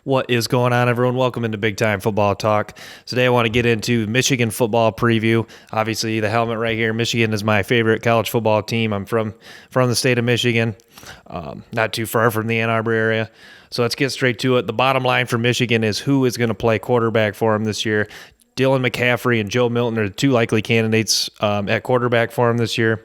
What is going on, everyone? Welcome into Big Time Football Talk. Today I want to get into Michigan football preview. Obviously, the helmet right here. Michigan is my favorite college football team. I'm from the state of Michigan, not too far from the Ann Arbor area. So let's get straight to it. The bottom line for Michigan is who is going to play quarterback for them this year. Dylan McCaffrey and Joe Milton are the two likely candidates at quarterback for him this year.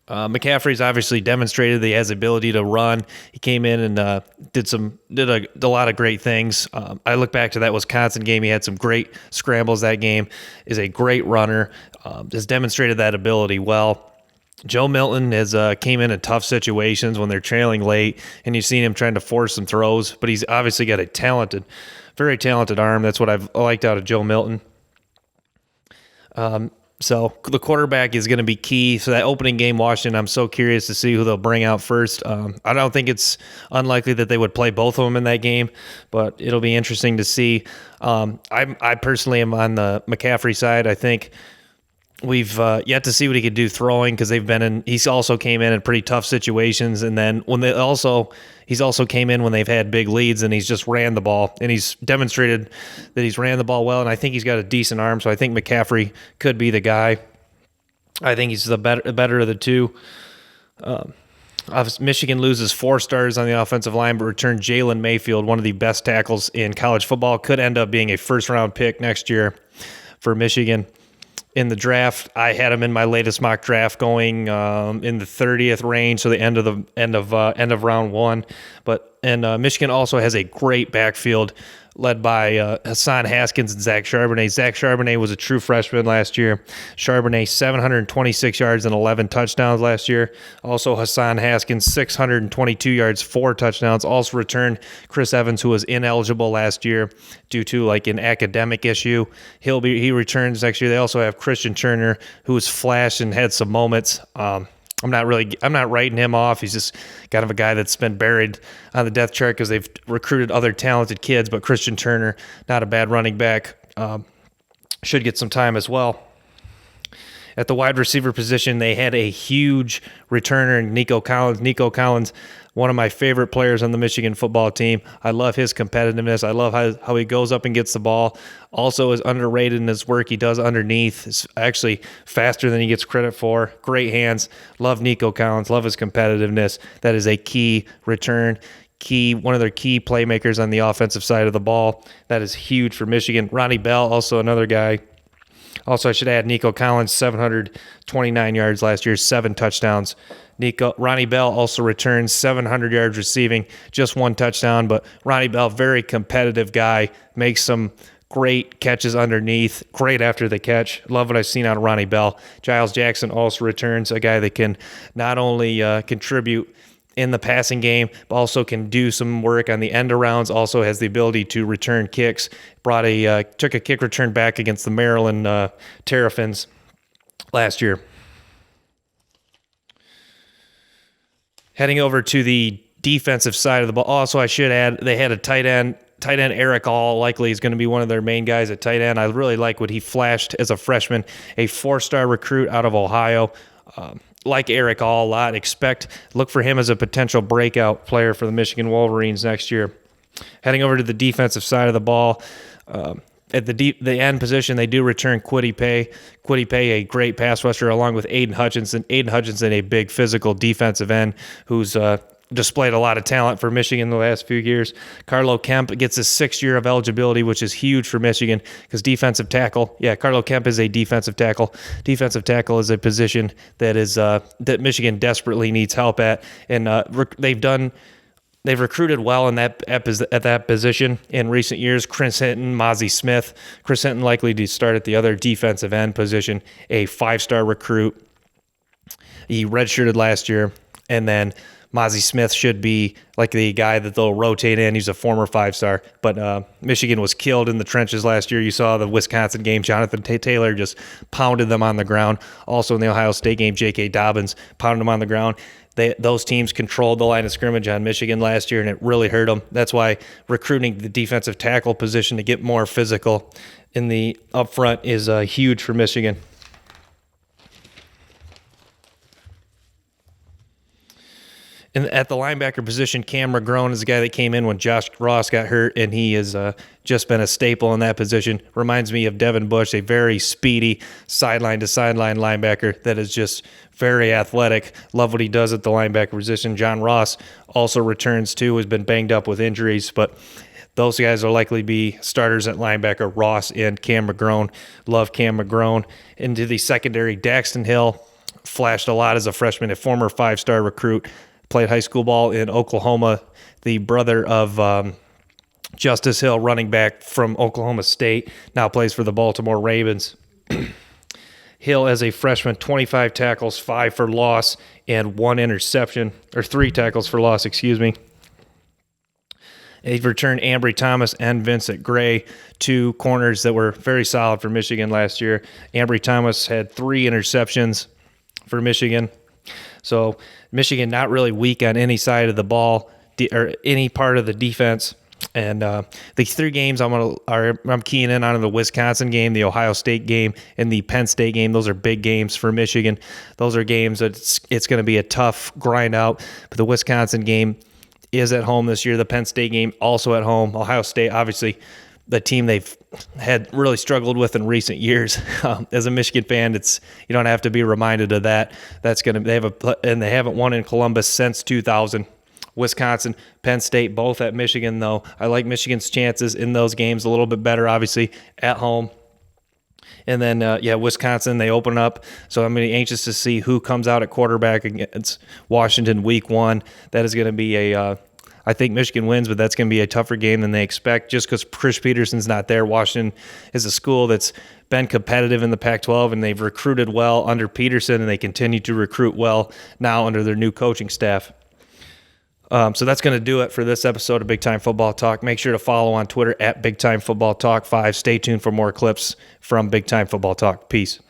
McCaffrey's obviously demonstrated that he has the ability to run. He came in and did a lot of great things. I look back to that Wisconsin game. He had some great scrambles that game. Is a great runner. Has demonstrated that ability well. Joe Milton has came in tough situations when they're trailing late, and you've seen him trying to force some throws. But he's obviously got a very talented arm. That's what I've liked out of Joe Milton. So the quarterback is going to be key. So that opening game, Washington, I'm so curious to see who they'll bring out first. I don't think it's unlikely that they would play both of them in that game, but it'll be interesting to see. I personally am on the McCaffrey side. I think we've yet to see what he could do throwing because he's also came in pretty tough situations. And then he's also came in when they've had big leads and he's just ran the ball, and he's demonstrated that he's ran the ball well. And I think he's got a decent arm. So I think McCaffrey could be the guy. I think he's the better of the two. Michigan loses 4 stars on the offensive line, but returned Jalen Mayfield, one of the best tackles in college football, could end up being a first-round pick next year for Michigan. In the draft, I had him in my latest mock draft going in the 30th range, so the end of round one. And Michigan also has a great backfield led by Hassan Haskins and Zach Charbonnet. Zach Charbonnet was a true freshman last year. Charbonnet 726 yards and 11 touchdowns last year. Also Hassan Haskins 622 yards, 4 touchdowns. Also returned Chris Evans, who was ineligible last year due to an academic issue. He returns next year. They also have Christian Turner, who was flashed and had some moments. I'm not writing him off. He's just kind of a guy that's been buried on the depth chart because they've recruited other talented kids. But Christian Turner, not a bad running back, should get some time as well. At the wide receiver position, they had a huge returner in Nico Collins. Nico Collins, one of my favorite players on the Michigan football team. I love his competitiveness. I love how he goes up and gets the ball. Also is underrated in his work he does underneath. It's actually faster than he gets credit for. Great hands. Love Nico Collins. Love his competitiveness. That is a key return. One of their key playmakers on the offensive side of the ball. That is huge for Michigan. Ronnie Bell, also another guy. Also, I should add Nico Collins, 729 yards last year, 7 touchdowns. Ronnie Bell also returns 700 yards receiving, just 1 touchdown. But Ronnie Bell, very competitive guy, makes some great catches underneath, great after the catch. Love what I've seen out of Ronnie Bell. Giles Jackson also returns, a guy that can not only contribute in the passing game, but also can do some work on the end arounds, also has the ability to return kicks. Took a kick return back against the Maryland Terrapins last year. Heading over to the defensive side of the ball. Also, I should add, they had a tight end. Tight end Eric All likely is going to be one of their main guys at tight end. I really like what he flashed as a freshman, a 4-star recruit out of Ohio. Like Eric All a lot. Look for him as a potential breakout player for the Michigan Wolverines next year. Heading over to the defensive side of the ball, at the end position, they do return Kwity Paye. Kwity Paye, a great pass rusher, along with Aiden Hutchinson. Aiden Hutchinson, a big physical defensive end who's displayed a lot of talent for Michigan the last few years. Carlo Kemp gets his 6th year of eligibility, which is huge for Michigan because defensive tackle. Yeah, Carlo Kemp is a defensive tackle. Defensive tackle is a position that Michigan desperately needs help at, and they've recruited well at that position in recent years. Chris Hinton, Mozzie Smith. Chris Hinton likely to start at the other defensive end position, a 5-star recruit. He redshirted last year, and then Mozzie Smith should be like the guy that they'll rotate in. He's a former 5-star, but Michigan was killed in the trenches last year. You saw the Wisconsin game. Jonathan Taylor just pounded them on the ground. Also in the Ohio State game, J.K. Dobbins pounded them on the ground. Those teams controlled the line of scrimmage on Michigan last year, and it really hurt them. That's why recruiting the defensive tackle position to get more physical in the up front is huge for Michigan. And at the linebacker position, Cam McGrone is the guy that came in when Josh Ross got hurt, and he has just been a staple in that position. Reminds me of Devin Bush, a very speedy sideline-to-sideline linebacker that is just very athletic. Love what he does at the linebacker position. John Ross also returns too, has been banged up with injuries, but those guys will likely be starters at linebacker, Ross and Cam McGrone. Love Cam McGrone. Into the secondary, Daxton Hill flashed a lot as a freshman, a former 5-star recruit. Played high school ball in Oklahoma, the brother of Justice Hill, running back from Oklahoma State, now plays for the Baltimore Ravens. Hill, as a freshman, 25 tackles, 5 for loss, and 1 interception, or 3 tackles for loss, excuse me. They've returned Ambry Thomas and Vincent Gray, 2 corners that were very solid for Michigan last year. Ambry Thomas had 3 interceptions for Michigan. So Michigan not really weak on any side of the ball or any part of the defense. And the 3 games I'm keying in on the Wisconsin game, the Ohio State game, and the Penn State game. Those are big games for Michigan. Those are games that it's going to be a tough grind out. But the Wisconsin game is at home this year. The Penn State game also at home. Ohio State, obviously, the team they've had really struggled with in recent years. As a Michigan fan, you don't have to be reminded of that. They haven't won in Columbus since 2000. Wisconsin, Penn State, both at Michigan, though. I like Michigan's chances in those games a little bit better, obviously, at home. And then, Wisconsin, they open up. So I'm going to be anxious to see who comes out at quarterback against Washington week 1. That is going to be I think Michigan wins, but that's going to be a tougher game than they expect just because Chris Peterson's not there. Washington is a school that's been competitive in the Pac-12, and they've recruited well under Peterson, and they continue to recruit well now under their new coaching staff. So that's going to do it for this episode of Big Time Football Talk. Make sure to follow on Twitter at Big Time Football Talk 5. Stay tuned for more clips from Big Time Football Talk. Peace.